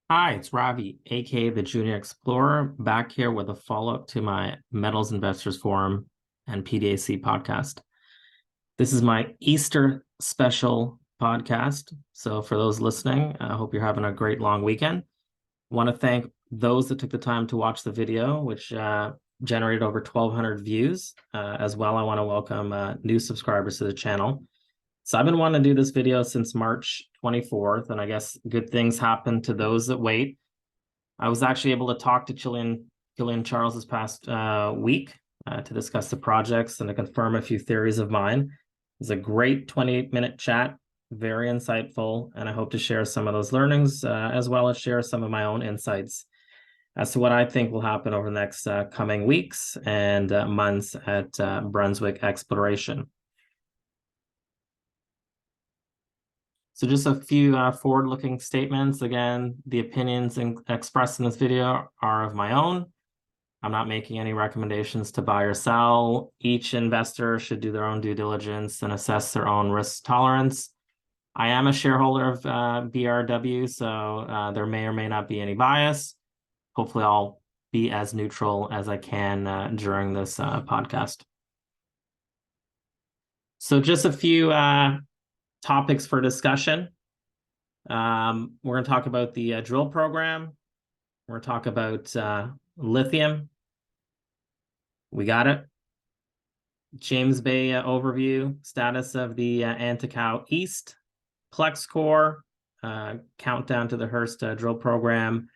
Hi, it's Ravi, aka the Junior Explorer, back here with a follow-up to my Metals Investors Forum and PDAC podcast. This is my Easter special podcast. So for those listening, I hope you're having a great long weekend. I want to thank those that took the time to watch the video, which generated over 1,200 views. As well, I want to welcome new subscribers to the channel. So I've been wanting to do this video since March 24th, and I guess good things happen to those that wait. I was actually able to talk to Gillian Charles this past week to discuss the projects and to confirm a few theories of mine. It was a great 28-minute chat, very insightful, and I hope to share some of those learnings as well as share some of my own insights as to what I think will happen over the next coming weeks and months at Brunswick Exploration. So just a few forward-looking statements. Again, the opinions expressed in this video are of my own. I'm not making any recommendations to buy or sell. Each investor should do their own due diligence and assess their own risk tolerance. I am a shareholder of BRW, so there may or may not be any bias. Hopefully I'll be as neutral as I can during this podcast. So just a few topics for discussion. We're going to talk about the drill program. We're going to talk about lithium. We got it. James Bay overview, status of the Anatacau East, Plex core, countdown to the Hearst drill program,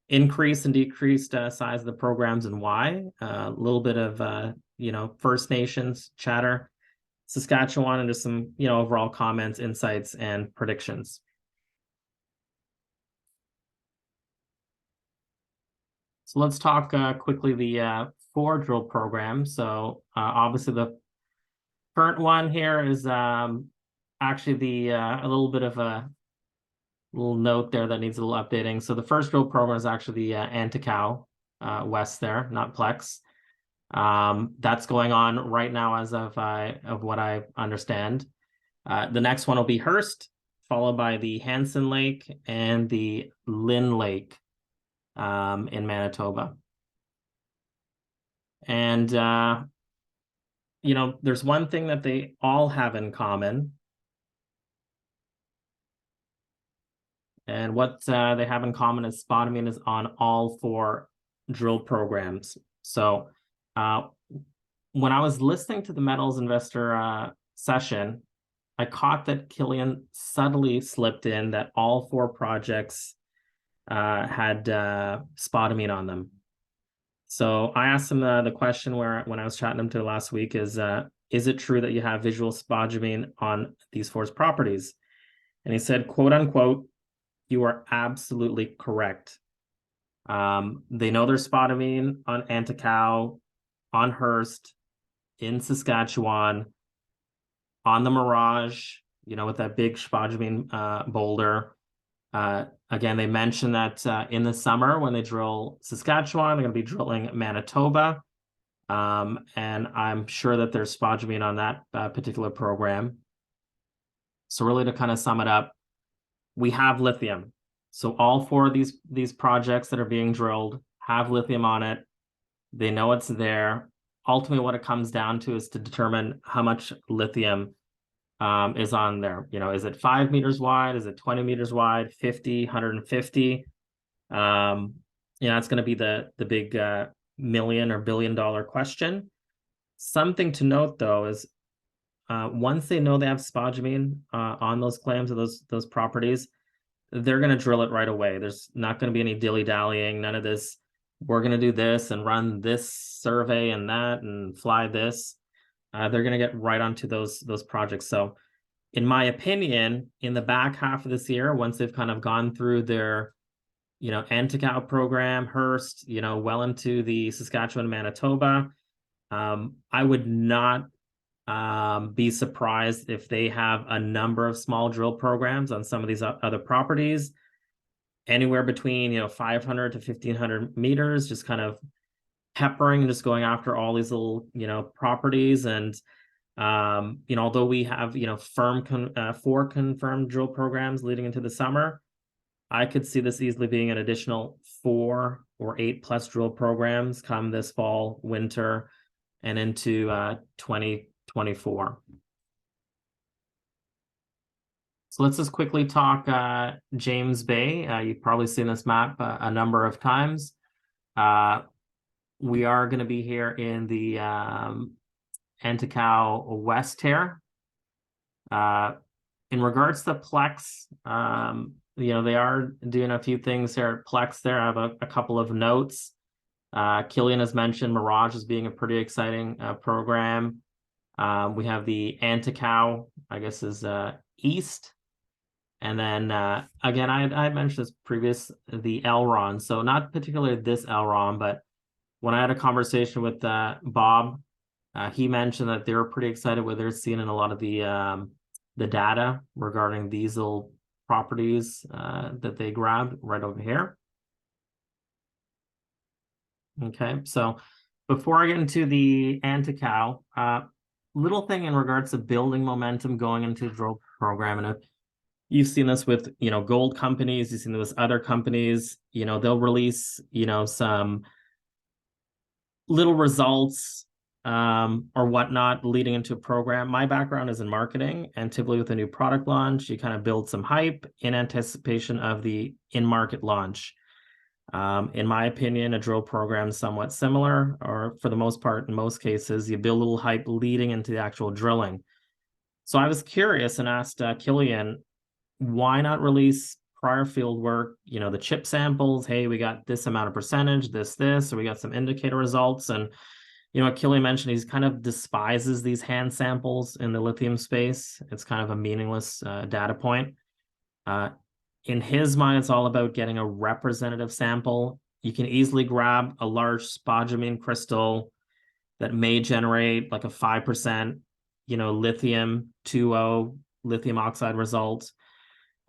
increase and decreased size of the programs and why. A little bit of First Nations chatter, Saskatchewan, and just some overall comments, insights, and predictions. So let's talk quickly the 4 drill programs. So obviously the current one here is actually a little bit of a little note there that needs a little updating. So the first drill program is actually the Anatacau West there, not Plex. That's going on right now as of what I understand. The next one will be Hearst, followed by the Hansen Lake and the Lynn Lake in Manitoba. And, there's one thing that they all have in common. And what they have in common is spodumene is on all 4 drill programs. So when I was listening to the Metals Investor session, I caught that Gillian subtly slipped in that all 4 projects had spodumene on them. So I asked him the question when I was chatting him to last week is it true that you have visual spodumene on these 4 properties? And he said, quote unquote, you are absolutely correct. They know there's spodumene on Anatacau, on Hearst, in Saskatchewan, on the Mirage, with that big spodumene boulder. Again, they mentioned that in the summer when they drill Saskatchewan, they're going to be drilling Manitoba. And I'm sure that there's spodumene on that particular program. So really to kind of sum it up, we have lithium. So all 4 of these projects that are being drilled have lithium on it. They know it's there. Ultimately, what it comes down to is to determine how much lithium is on there. Is it 5 meters wide? Is it 20 meters wide? 50, 150? It's going to be the big million or billion-dollar question. Something to note, though, is once they know they have spodumene on those claims or those properties, they're going to drill it right away. There's not going to be any dilly-dallying, none of this, we're going to do this and run this survey and that and fly this. They're going to get right onto those projects. So in my opinion, in the back half of this year, once they've kind of gone through their, Anatacau program, Hearst, well into the Saskatchewan, Manitoba, I would not be surprised if they have a number of small drill programs on some of these other properties, anywhere between 500 to 1,500 meters, just kind of peppering and just going after all these little properties. And although we have 4 confirmed drill programs leading into the summer, I could see this easily being an additional 4 or 8+ drill programs come this fall, winter, and into 2024. So let's just quickly talk James Bay. You've probably seen this map a number of times. We are going to be here in the Anatacau West here. In regards to Plex, they are doing a few things here at Plex there. I have a couple of notes. Killian has mentioned Mirage as being a pretty exciting program. We have the Anatacau, I guess, is east. And then, again, I mentioned this previous, the Elron. So not particularly this Elron, but when I had a conversation with Bob, he mentioned that they were pretty excited what they're seeing in a lot of the data regarding diesel properties that they grabbed right over here. Okay, so before I get into the Anatacau, little thing in regards to building momentum going into the drill program, and you've seen this with, gold companies, you've seen this with other companies, they'll release, some little results or whatnot leading into a program. My background is in marketing, and typically with a new product launch, you kind of build some hype in anticipation of the in-market launch. In my opinion, a drill program is somewhat similar, or for the most part, in most cases, you build a little hype leading into the actual drilling. So I was curious and asked Killian, why not release prior field work, the chip samples? Hey, we got this amount of percentage, this, or we got some indicator results. And, Killian mentioned he kind of despises these hand samples in the lithium space. It's kind of a meaningless data point. In his mind, it's all about getting a representative sample. You can easily grab a large spodumene crystal that may generate like a 5%, lithium 2O lithium oxide result.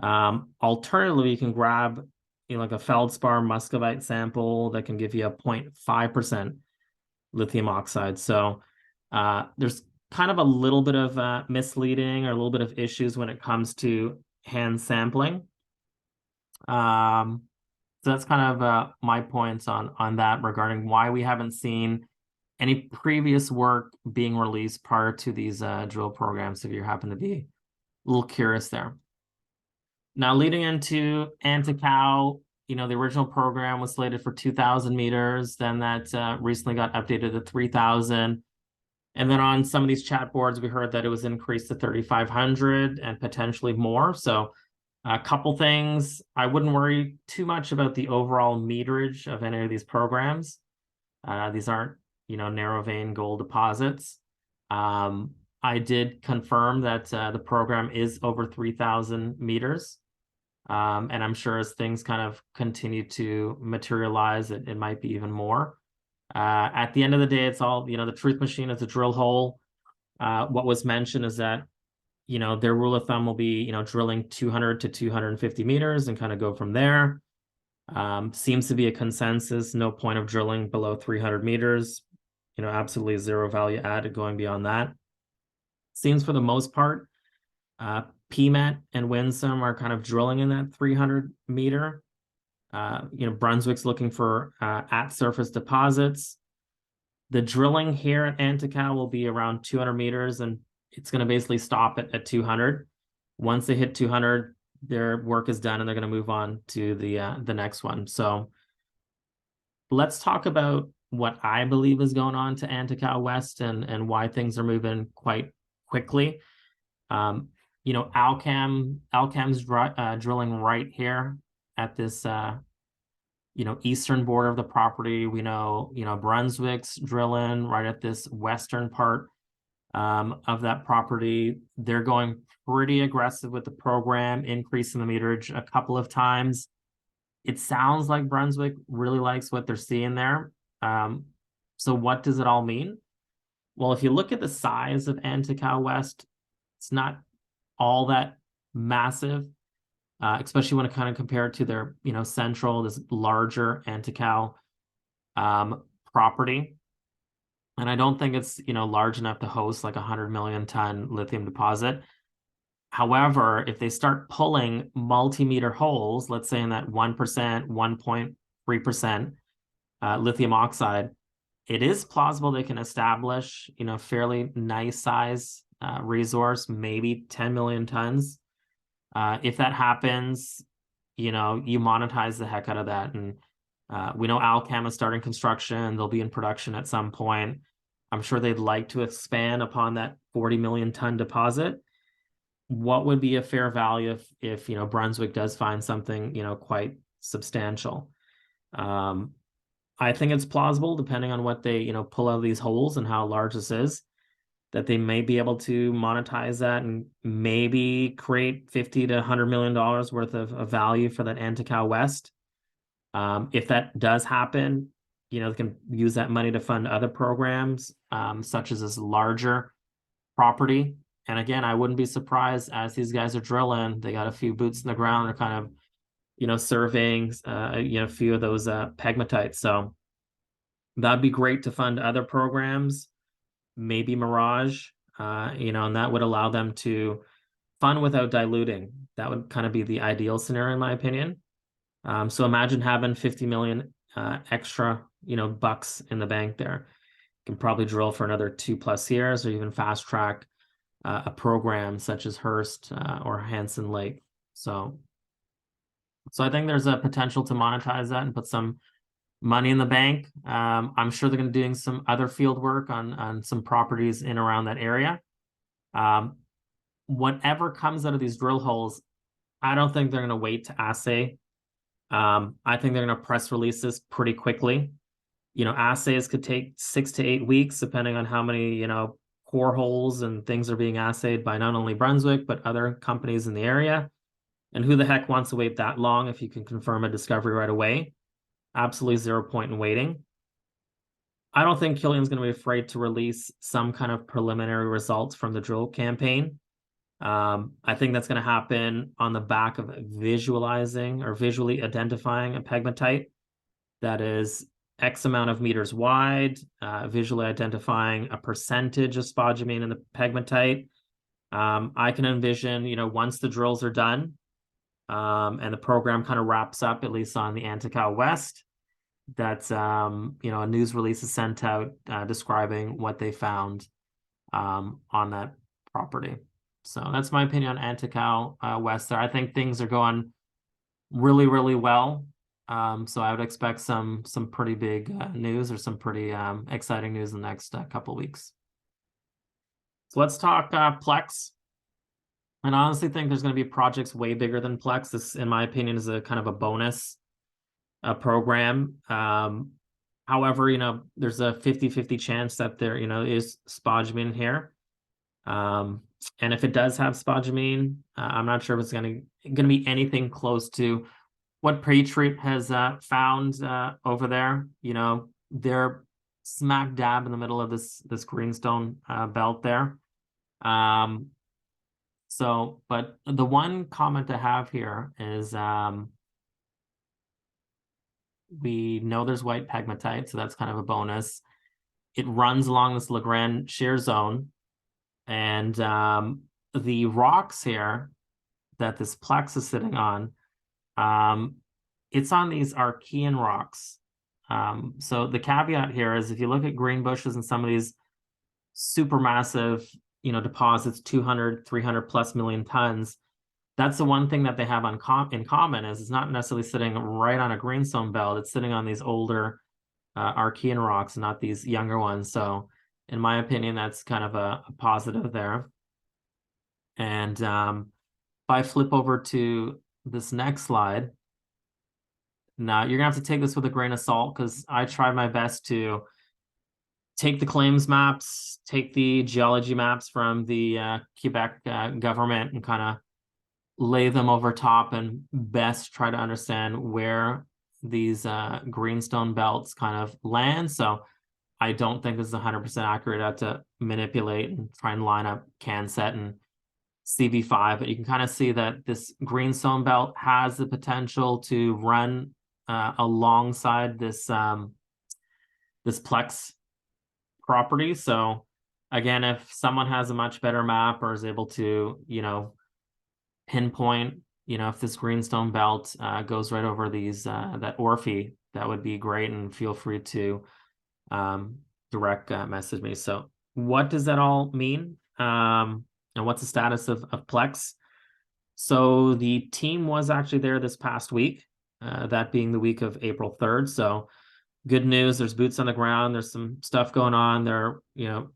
Alternatively, you can grab like a feldspar muscovite sample that can give you a 0.5% lithium oxide. So there's kind of a little bit of misleading or a little bit of issues when it comes to hand sampling. So that's kind of my points on that regarding why we haven't seen any previous work being released prior to these drill programs, if you happen to be a little curious there. Now, leading into Anatacau, the original program was slated for 2,000 meters. Then that recently got updated to 3,000. And then on some of these chat boards, we heard that it was increased to 3,500 and potentially more. So a couple things. I wouldn't worry too much about the overall meterage of any of these programs. These aren't, narrow vein gold deposits. I did confirm that the program is over 3,000 meters. And I'm sure as things kind of continue to materialize, it might be even more. At the end of the day, it's all, the truth machine is a drill hole. What was mentioned is that, their rule of thumb will be, drilling 200 to 250 meters and kind of go from there. Seems to be a consensus, no point of drilling below 300 meters, absolutely zero value added going beyond that. Seems for the most part, PMET and Winsome are kind of drilling in that 300 meter. Brunswick's looking for at surface deposits. The drilling here at Anatacau will be around 200 meters, and it's going to basically stop at 200. Once they hit 200, their work is done, and they're going to move on to the next one. So let's talk about what I believe is going on to Anatacau West and why things are moving quite quickly. Allkem's drilling right here at this, eastern border of the property. We know, Brunswick's drilling right at this western part of that property. They're going pretty aggressive with the program, increasing the meterage a couple of times. It sounds like Brunswick really likes what they're seeing there. So what does it all mean? Well, if you look at the size of Anatacau West, it's not all that massive, especially when it kind of compared to their, central, this larger Anatacau property. And I don't think it's, large enough to host like 100 million ton lithium deposit. However, if they start pulling multi-meter holes, let's say in that 1%, 1.3% lithium oxide, it is plausible they can establish, fairly nice size resource, maybe 10 million tons. If that happens, you monetize the heck out of that. And we know Allkem is starting construction. They'll be in production at some point. I'm sure they'd like to expand upon that 40 million ton deposit. What would be a fair value if Brunswick does find something, quite substantial? I think it's plausible, depending on what they, pull out of these holes and how large this is, that they may be able to monetize that and maybe create $50 to $100 million worth of value for that Anatacau West. If that does happen, they can use that money to fund other programs, such as this larger property. And again, I wouldn't be surprised as these guys are drilling, they got a few boots in the ground, they're kind of, surveying, a few of those pegmatites. So that'd be great to fund other programs, maybe Mirage, and that would allow them to fund without diluting. That would kind of be the ideal scenario, in my opinion. So imagine having 50 million extra, bucks in the bank there. You can probably drill for another 2+ years, or even fast track a program such as Hearst or Hanson Lake. So I think there's a potential to monetize that and put some money in the bank. I'm sure they're going to be doing some other field work on some properties in around that area. Whatever comes out of these drill holes, I don't think they're going to wait to assay. I think they're going to press release this pretty quickly. Assays could take 6 to 8 weeks, depending on how many, core holes and things are being assayed by not only Brunswick, but other companies in the area. And who the heck wants to wait that long if you can confirm a discovery right away? Absolutely zero point in waiting. I don't think Killian's going to be afraid to release some kind of preliminary results from the drill campaign. I think that's going to happen on the back of visualizing or visually identifying a pegmatite that is X amount of meters wide, visually identifying a percentage of spodumene in the pegmatite. I can envision, once the drills are done, and the program kind of wraps up, at least on the Anatacau West, that a news release is sent out describing what they found on that property. So that's my opinion on Anatacau West there. I think things are going really, really well. So I would expect some pretty big news, or some pretty exciting news in the next couple of weeks. So let's talk Plex. And I honestly think there's going to be projects way bigger than Plex. This, in my opinion, is a kind of a bonus program. However, there's a 50-50 chance that there, is spodumene here. And if it does have spodumene, I'm not sure if it's going to be anything close to what Patriot has found over there. They're smack dab in the middle of this greenstone belt there. But the one comment I have here is we know there's white pegmatite, so that's kind of a bonus. It runs along this Lagrange shear zone, and the rocks here that this Plex is sitting on, it's on these Archean rocks. So the caveat here is, if you look at Greenbushes and some of these supermassive, deposits, 200, 300+ million tons, that's the one thing that they have in common is it's not necessarily sitting right on a greenstone belt. It's sitting on these older Archean rocks, not these younger ones. So in my opinion, that's kind of a positive there. And if I flip over to this next slide, now you're gonna have to take this with a grain of salt, because I tried my best to take the claims maps, take the geology maps from the Quebec government, and kind of lay them over top and best try to understand where these greenstone belts kind of land. So I don't think this is 100% accurate. I have to manipulate and try and line up CanSet and CV5, but you can kind of see that this greenstone belt has the potential to run alongside this this Plex property. So again, if someone has a much better map or is able to, pinpoint, if this greenstone belt goes right over these that Orphe, that would be great. And feel free to direct message me. So what does that all mean? And what's the status of Plex? So the team was actually there this past week, that being the week of April 3rd. So good news, there's boots on the ground. There's some stuff going on. They're,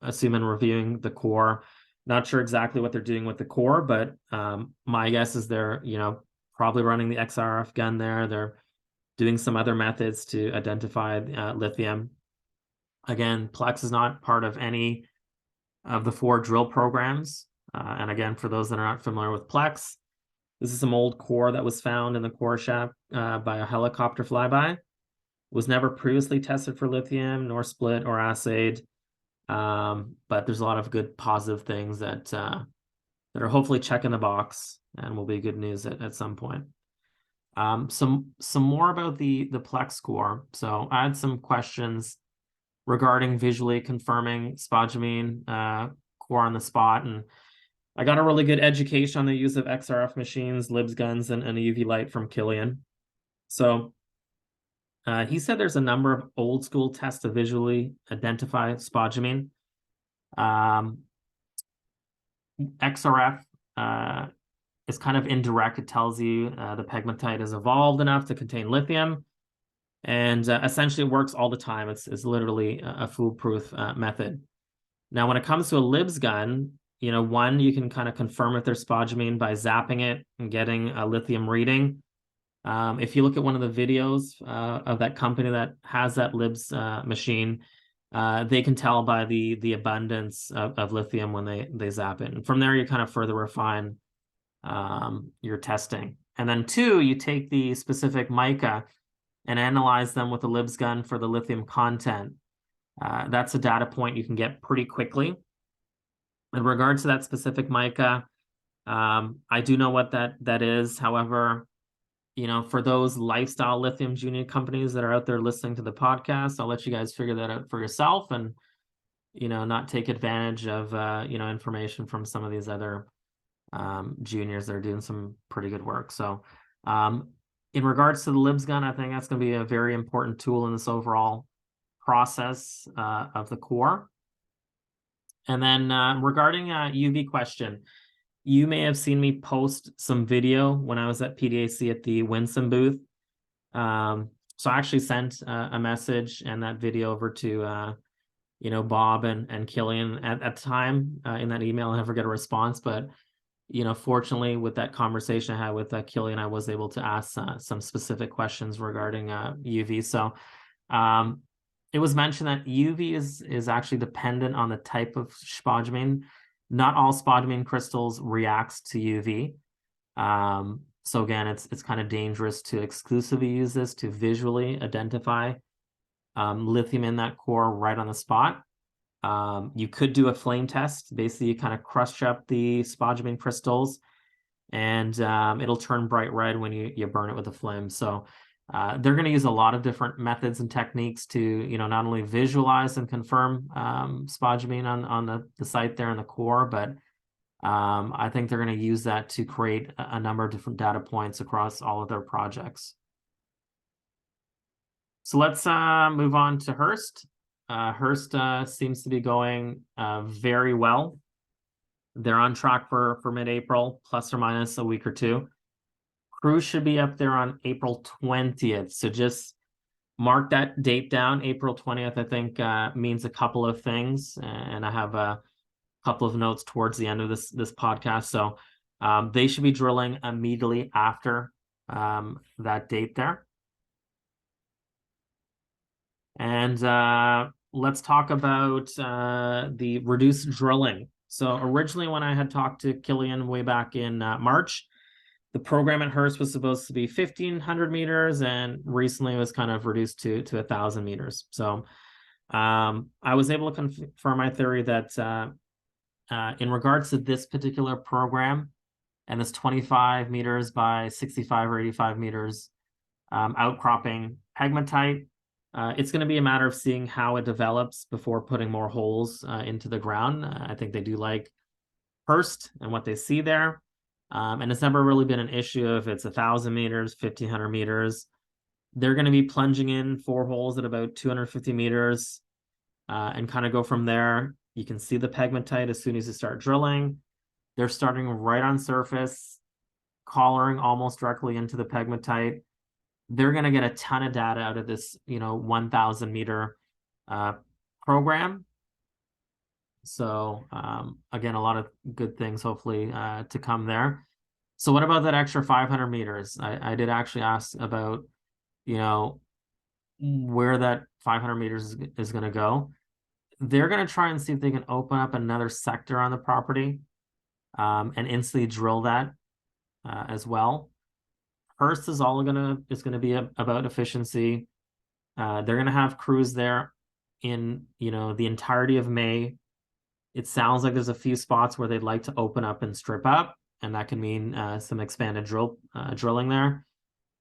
assuming reviewing the core. Not sure exactly what they're doing with the core, but my guess is they're, probably running the XRF gun there. They're doing some other methods to identify lithium. Again, Plex is not part of any of the 4 drill programs. And again, for those that are not familiar with Plex, this is some old core that was found in the core shaft by a helicopter flyby. Was never previously tested for lithium, nor split or assayed. But there's a lot of good positive things that are hopefully checking the box and will be good news at some point. Some more about the Plex core. So I had some questions regarding visually confirming spodumene core on the spot, and I got a really good education on the use of XRF machines, LIBS guns, and a UV light from Killian. So he said there's a number of old school tests to visually identify spodumene. XRF is kind of indirect. It tells you the pegmatite is evolved enough to contain lithium, and essentially it works all the time. It's literally a foolproof method. Now, when it comes to a LIBS gun, one, you can kind of confirm if there's spodumene by zapping it and getting a lithium reading. If you look at one of the videos of that company that has that LIBS machine, they can tell by the abundance of lithium when they zap it. And from there, you kind of further refine your testing. And then 2, you take the specific mica and analyze them with the LIBS gun for the lithium content. That's a data point you can get pretty quickly. In regards to that specific mica, I do know what that is. However, for those lifestyle Lithium Junior companies that are out there listening to the podcast, I'll let you guys figure that out for yourself and, not take advantage of, information from some of these other juniors that are doing some pretty good work. So in regards to the LIBS gun, I think that's going to be a very important tool in this overall process of the core. And then regarding UV question, you may have seen me post some video when I was at PDAC at the Winsome booth. So I actually sent a message and that video over to, Bob and Killian at the time. In that email, I never get a response, but, fortunately with that conversation I had with Killian, I was able to ask some specific questions regarding UV. So it was mentioned that UV is actually dependent on the type of spodumene. Not all spodumene crystals reacts to UV. So again, it's kind of dangerous to exclusively use this to visually identify lithium in that core right on the spot. You could do a flame test. Basically, you kind of crush up the spodumene crystals, and it'll turn bright red when you burn it with a flame. So they're going to use a lot of different methods and techniques to, not only visualize and confirm spodumene on the site there in the core, but I think they're going to use that to create a number of different data points across all of their projects. So let's move on to Hearst. Hearst seems to be going very well. They're on track for mid-April, plus or minus a week or two. Crew should be up there on April 20th. So just mark that date down. April 20th, I think, means a couple of things. And I have a couple of notes towards the end of this podcast. So they should be drilling immediately after that date there. And let's talk about the reduced drilling. So originally when I had talked to Killian way back in March, the program at Hearst was supposed to be 1,500 meters, and recently it was kind of reduced to 1,000 meters. So I was able to confirm my theory that in regards to this particular program and this 25 meters by 65 or 85 meters outcropping pegmatite, it's going to be a matter of seeing how it develops before putting more holes into the ground. I think they do like Hearst and what they see there. And it's never really been an issue if it's 1,000 meters, 1,500 meters. They're going to be plunging in 4 holes at about 250 meters and kind of go from there. You can see the pegmatite as soon as you start drilling. They're starting right on surface, collaring almost directly into the pegmatite. They're going to get a ton of data out of this, 1,000 meter program. So again, a lot of good things hopefully to come there. So what about that extra 500 meters? I did actually ask about, where that 500 meters is going to go. They're going to try and see if they can open up another sector on the property and instantly drill that as well. Hearst is going to be about efficiency. They're going to have crews there in, the entirety of May. It sounds like there's a few spots where they'd like to open up and strip up, and that can mean some expanded drilling there.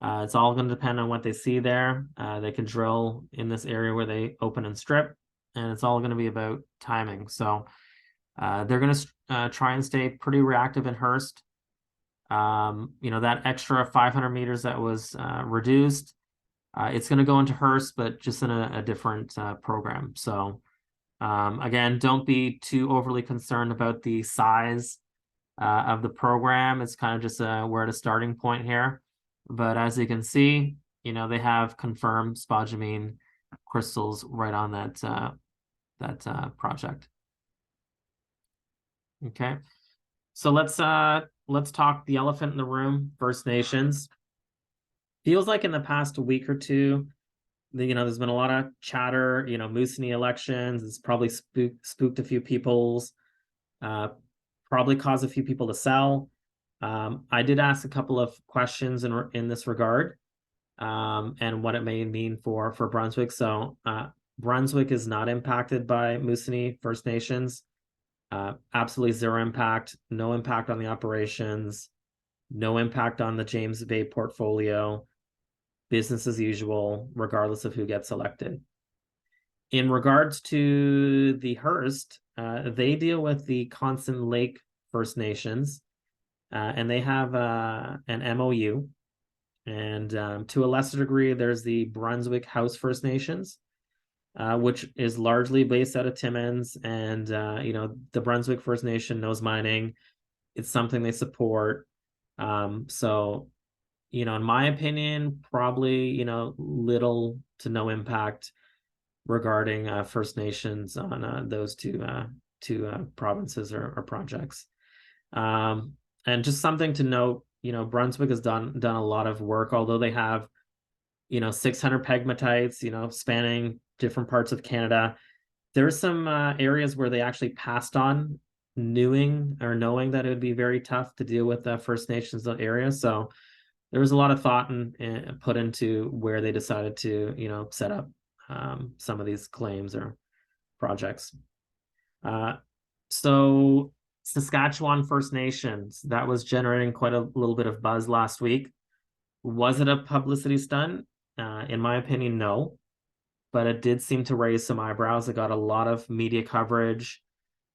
It's all going to depend on what they see there. They can drill in this area where they open and strip, and it's all going to be about timing. So they're going to try and stay pretty reactive in Hearst. That extra 500 meters that was reduced, it's going to go into Hearst, but just in a different program. So again, don't be too overly concerned about the size of the program. It's kind of just we're at a starting point here. But as you can see, they have confirmed spodumene crystals right on that project. Okay, so let's talk the elephant in the room, First Nations. Feels like in the past week or two, there's been a lot of chatter, Moosonee elections. It's probably spooked a few people's, probably caused a few people to sell. I did ask a couple of questions in this regard, and what it may mean for Brunswick. So Brunswick is not impacted by Moosonee First Nations. Absolutely zero impact, no impact on the operations, no impact on the James Bay portfolio. Business as usual, regardless of who gets elected. In regards to the Hearst, they deal with the Constant Lake First Nations, and they have an MOU. And to a lesser degree, there's the Brunswick House First Nations, which is largely based out of Timmins. And, the Brunswick First Nation knows mining. It's something they support. So in my opinion, probably, little to no impact regarding First Nations on those two provinces or projects. And just something to note, Brunswick has done a lot of work, although they have, 600 pegmatites, spanning different parts of Canada. There's some areas where they actually passed on knowing that it would be very tough to deal with the First Nations area. So there was a lot of thought and put into where they decided to, set up some of these claims or projects. So Saskatchewan First Nations, that was generating quite a little bit of buzz last week. Was it a publicity stunt? In my opinion, no. But it did seem to raise some eyebrows. It got a lot of media coverage.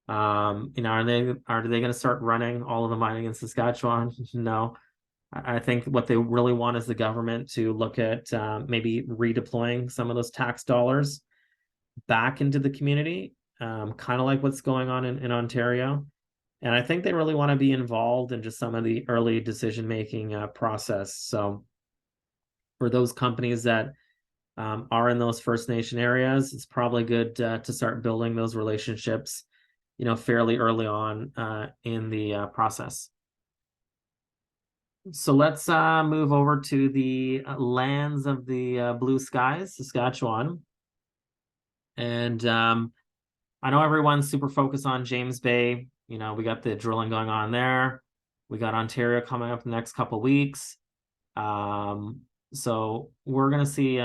Are they going to start running all of the mining in Saskatchewan? No. I think what they really want is the government to look at maybe redeploying some of those tax dollars back into the community, kind of like what's going on in Ontario. And I think they really want to be involved in just some of the early decision-making process. So for those companies that are in those First Nation areas, it's probably good to start building those relationships, fairly early on in the process. So let's move over to the lands of the blue skies, Saskatchewan. And I know everyone's super focused on James Bay. We got the drilling going on there. We got Ontario coming up in the next couple of weeks. So we're going to see,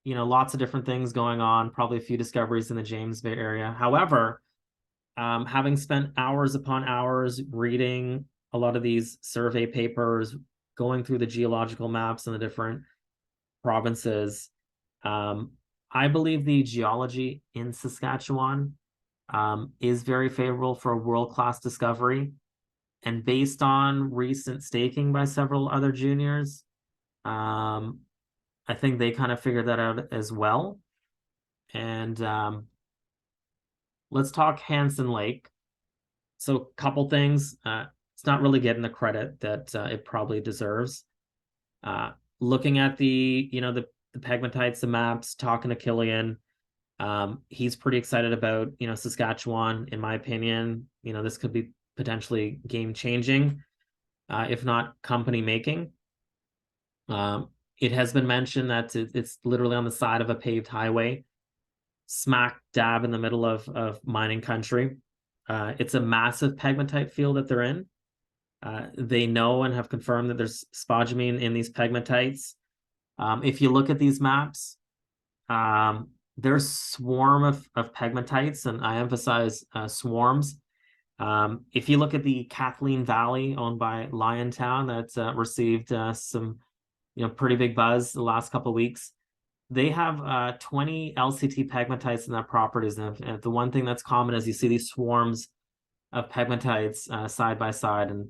lots of different things going on, probably a few discoveries in the James Bay area. However, having spent hours upon hours reading a lot of these survey papers, going through the geological maps in the different provinces, I believe the geology in Saskatchewan is very favorable for a world-class discovery. And based on recent staking by several other juniors, I think they kind of figured that out as well. And let's talk Hanson Lake. So a couple things. It's not really getting the credit that it probably deserves. Looking at the pegmatites, the maps, talking to Killian, he's pretty excited about, Saskatchewan, in my opinion. This could be potentially game changing, if not company making. It has been mentioned that it's literally on the side of a paved highway, smack dab in the middle of mining country. It's a massive pegmatite field that they're in. They know and have confirmed that there's spodumene in these pegmatites. If you look at these maps, there's swarm of pegmatites, and I emphasize swarms. If you look at the Kathleen Valley owned by Liontown, that's received some pretty big buzz the last couple of weeks. They have 20 LCT pegmatites in their properties, and the one thing that's common is you see these swarms of pegmatites side by side, and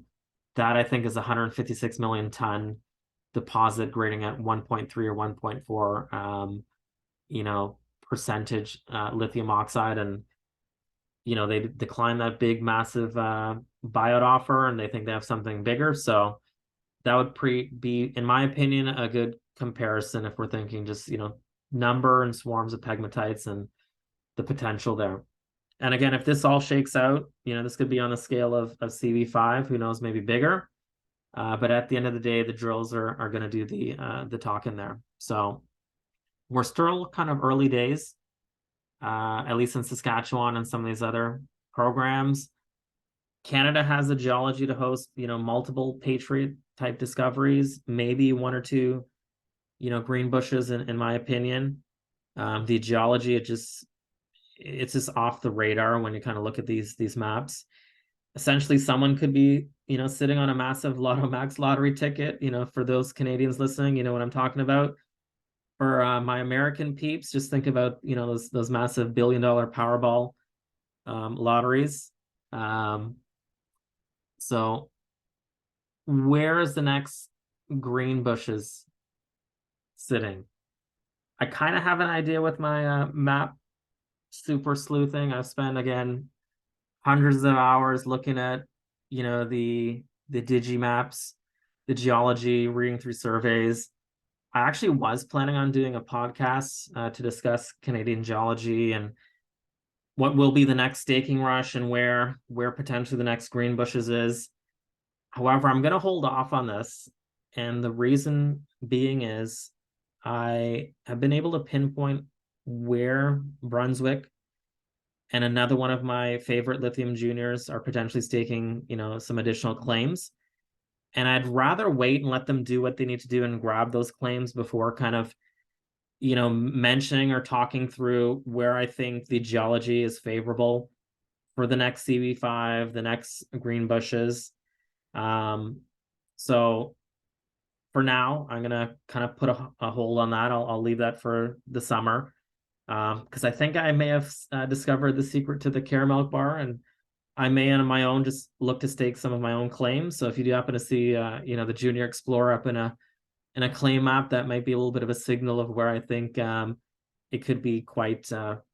that I think is 156 million ton deposit grading at 1.3 or 1.4 percentage lithium oxide. And they declined that big massive buyout offer, and they think they have something bigger. So that would be, in my opinion, a good comparison if we're thinking just number and swarms of pegmatites and the potential there. And again, if this all shakes out, this could be on the scale of CV5, who knows, maybe bigger. But at the end of the day, the drills are going to do the talking there. So we're still kind of early days, at least in Saskatchewan and some of these other programs. Canada has the geology to host, multiple Patriot type discoveries, maybe one or two, Greenbushes, in my opinion. The geology, it's just off the radar when you kind of look at these maps. Essentially, someone could be, sitting on a massive Lotto Max lottery ticket, for those Canadians listening, you know what I'm talking about. For my American peeps, just think about, those massive billion-dollar Powerball lotteries. So where is the next Greenbushes sitting? I kind of have an idea with my map super sleuthing. I've spent, again, hundreds of hours looking at, the digi maps, the geology, reading through surveys. I actually was planning on doing a podcast to discuss Canadian geology and what will be the next staking rush and where potentially the next Greenbushes is. However, I'm going to hold off on this. And the reason being is I have been able to pinpoint where Brunswick and another one of my favorite Lithium Juniors are potentially staking, some additional claims. And I'd rather wait and let them do what they need to do and grab those claims before kind of, mentioning or talking through where I think the geology is favorable for the next CV5, the next Greenbushes. So for now, I'm gonna kind of put a hold on that. I'll leave that for the summer, because I think I may have discovered the secret to the caramel bar, and I may on my own just look to stake some of my own claims. So if you do happen to see, the Junior Explorer up in a claim map, that might be a little bit of a signal of where I think it could be quite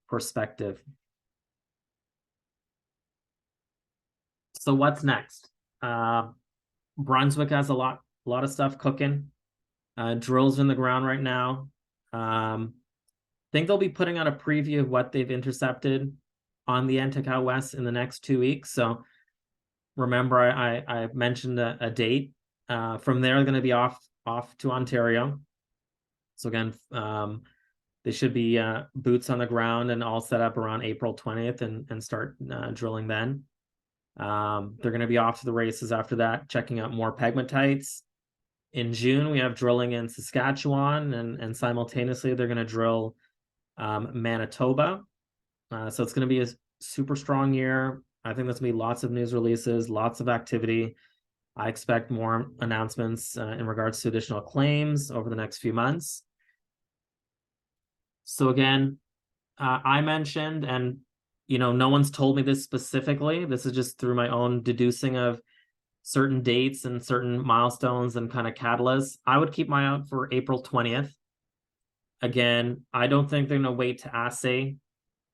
prospective. So what's next? Brunswick has a lot of stuff cooking. Drills in the ground right now. Think they'll be putting out a preview of what they've intercepted on the Anatacau West in the next 2 weeks. So remember, I mentioned a date. From there, they're going to be off to Ontario. So again, they should be boots on the ground and all set up around April 20th and start drilling then. They're going to be off to the races after that, checking out more pegmatites. In June, we have drilling in Saskatchewan, and simultaneously they're going to drill Manitoba. So it's going to be a super strong year. I think there's going to be lots of news releases, lots of activity. I expect more announcements in regards to additional claims over the next few months. So again, I mentioned, and no one's told me this specifically. This is just through my own deducing of certain dates and certain milestones and kind of catalysts, I would keep my eye out for April 20th. Again, I don't think they're going to wait to assay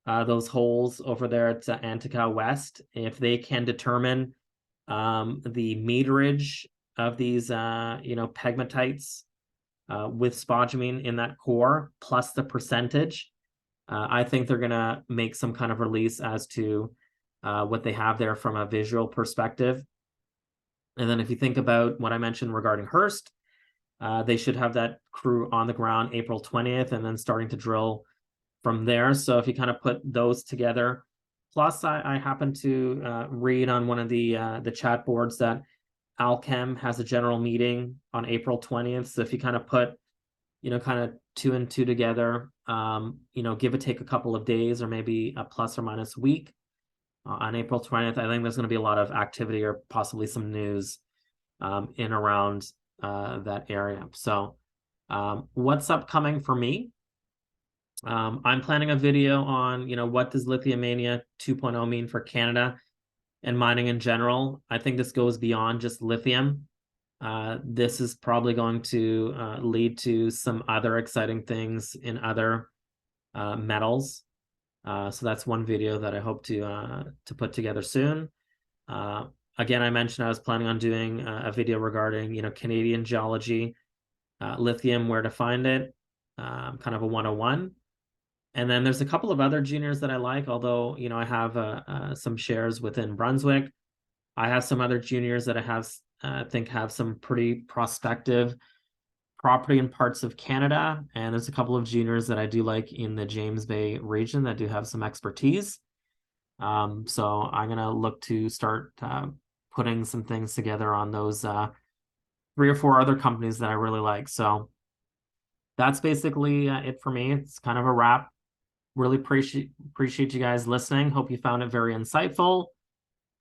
those holes over there at Anatacau West. If they can determine the meterage of these, pegmatites with spodumene in that core, plus the percentage, I think they're going to make some kind of release as to what they have there from a visual perspective. And then if you think about what I mentioned regarding Hearst, they should have that crew on the ground April 20th and then starting to drill from there. So if you kind of put those together, plus I happen to read on one of the chat boards that Allkem has a general meeting on April 20th. So if you kind of put, kind of 2 and 2 together, give or take a couple of days or maybe a plus or minus week on April 20th, I think there's going to be a lot of activity or possibly some news in around that area. So what's upcoming for me? I'm planning a video on, what does Lithium Mania 2.0 mean for Canada and mining in general. I think this goes beyond just lithium. This is probably going to lead to some other exciting things in other metals. So that's one video that I hope to put together soon. Again, I mentioned I was planning on doing a video regarding, Canadian geology, lithium, where to find it, kind of a 101. And then there's a couple of other juniors that I like, although, I have some shares within Brunswick. I have some other juniors that I think have some pretty prospective property in parts of Canada. And there's a couple of juniors that I do like in the James Bay region that do have some expertise. So I'm going to look to start putting some things together on those 3 or 4 other companies that I really like. So that's basically it for me. It's kind of a wrap. Really appreciate you guys listening. Hope you found it very insightful.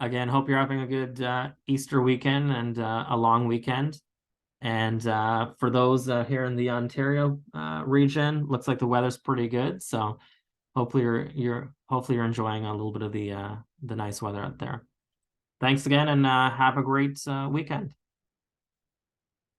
Again, hope you're having a good Easter weekend and a long weekend. And for those here in the Ontario region, looks like the weather's pretty good. So hopefully you're enjoying a little bit of the nice weather out there. Thanks again, and have a great weekend.